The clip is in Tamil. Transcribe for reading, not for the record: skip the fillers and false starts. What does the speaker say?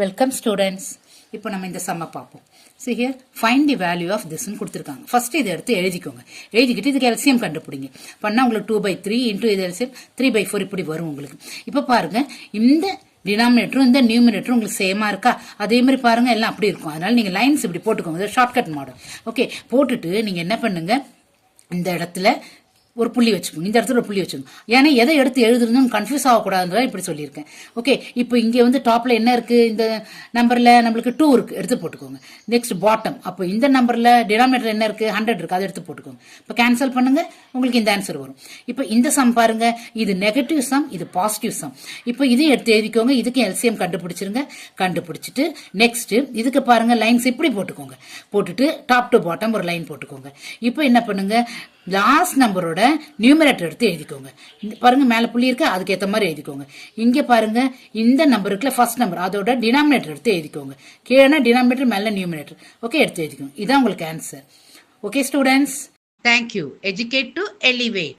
Welcome students. இப்போ நம்ம இந்த சம்மை பார்ப்போம். See here, find the value of this ன்னு கொடுத்துருக்காங்க. ஃபர்ஸ்ட் இதை எடுத்து எழுதிக்கோங்க. எழுதிக்கிட்டு இதுக்கு எல்சிஎம் கண்டுபிடிங்க. பண்ணால் உங்களுக்கு 2/3 இன்டூ இது எல்சிஎம் 3/4 இப்படி வரும் உங்களுக்கு. இப்போ பாருங்க, இந்த டினாமினேட்டரும் இந்த நியூமினேட்டரும் உங்களுக்கு சேமா இருக்கா? அதே மாதிரி பாருங்க, எல்லாம் அப்படி இருக்கும். அதனால நீங்க லைன்ஸ் இப்படி போட்டுக்கோங்க. Shortcut model. ஓகே, போட்டுட்டு நீங்க என்ன பண்ணுங்க, இந்த இடத்துல ஒரு புள்ளி வச்சுக்கோங்க, இந்த இடத்துல ஒரு புள்ளி வச்சுக்கோங்க. ஏன்னா எதை எடுத்து எழுதுறதுன்னு கன்ஃபியூஸ் ஆகக்கூடாதுன்றத இப்படி சொல்லியிருக்கேன். ஓகே, இப்போ இங்கே வந்து டாப்ல என்ன இருக்கு, இந்த நம்பர்ல நம்மளுக்கு 2 இருக்கு, எடுத்து போட்டுக்கோங்க. நெக்ஸ்ட் பாட்டம், அப்போ இந்த நம்பர்ல டினாமினேட்டர் என்ன இருக்கு, 100 இருக்கு, அதை எடுத்து போட்டுக்கோங்க. இப்போ கேன்சல் பண்ணுங்க, உங்களுக்கு இந்த ஆன்சர் வரும். இப்போ இந்த சம் பாருங்க, இது நெகட்டிவ் சம், இது பாசிட்டிவ் சம். இப்போ இதையும் எடுத்து எழுதிக்கோங்க, இதுக்கு எல்சிஎம் கண்டுபிடிச்சிருங்க. கண்டுபிடிச்சிட்டு நெக்ஸ்ட் இதுக்கு பாருங்க, லைன்ஸ் இப்படி போட்டுக்கோங்க. போட்டுட்டு டாப் டு பாட்டம் ஒரு லைன் போட்டுக்கோங்க. இப்போ என்ன பண்ணுங்க, லாஸ்ட் நம்பரோட நியூமரேட்டர் எடுத்து எழுதிக்கோங்க. பாருங்க, மேல புள்ளி இருக்கு, அதுக்கு ஏற்ற மாதிரி எழுதிக்கோங்க. இங்க பாருங்க, இந்த நம்பருக்குள்ள ஃபர்ஸ்ட் நம்பர் அதோட டினாமினேட்டர் எடுத்து எழுதிக்கோங்க. கீழே டினாமினேட்டர், மேல நியூமரேட்டர். ஓகே, எடுத்து எழுதிக்கோங்க. இதான் உங்களுக்கு answer. Okay students, thank you. Educate to elevate.